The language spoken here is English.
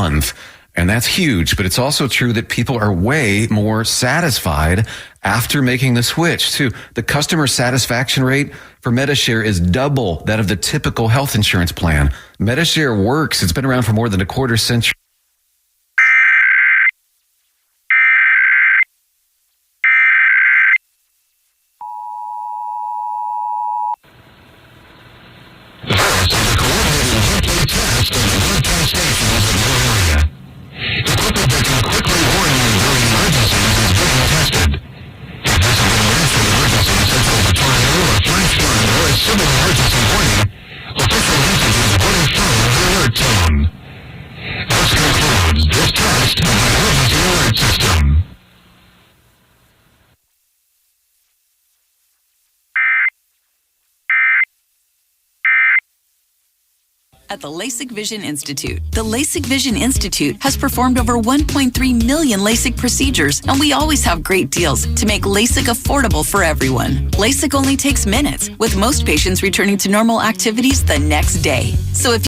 month. And that's huge, but it's also true that people are way more satisfied after making the switch too. The customer satisfaction rate for MediShare is double that of the typical health insurance plan. MediShare works. It's been around for more than a quarter century. Equipment that can quickly warn you during emergencies is being tested. If this has been used for emergencies such as a tornado, a flash flood, or a civil emergency warning, official messages will show the alert tone. This concludes this test of the emergency alert system. At the LASIK Vision Institute. The LASIK Vision Institute has performed over 1.3 million LASIK procedures, and we always have great deals to make LASIK affordable for everyone. LASIK only takes minutes, with most patients returning to normal activities the next day. So if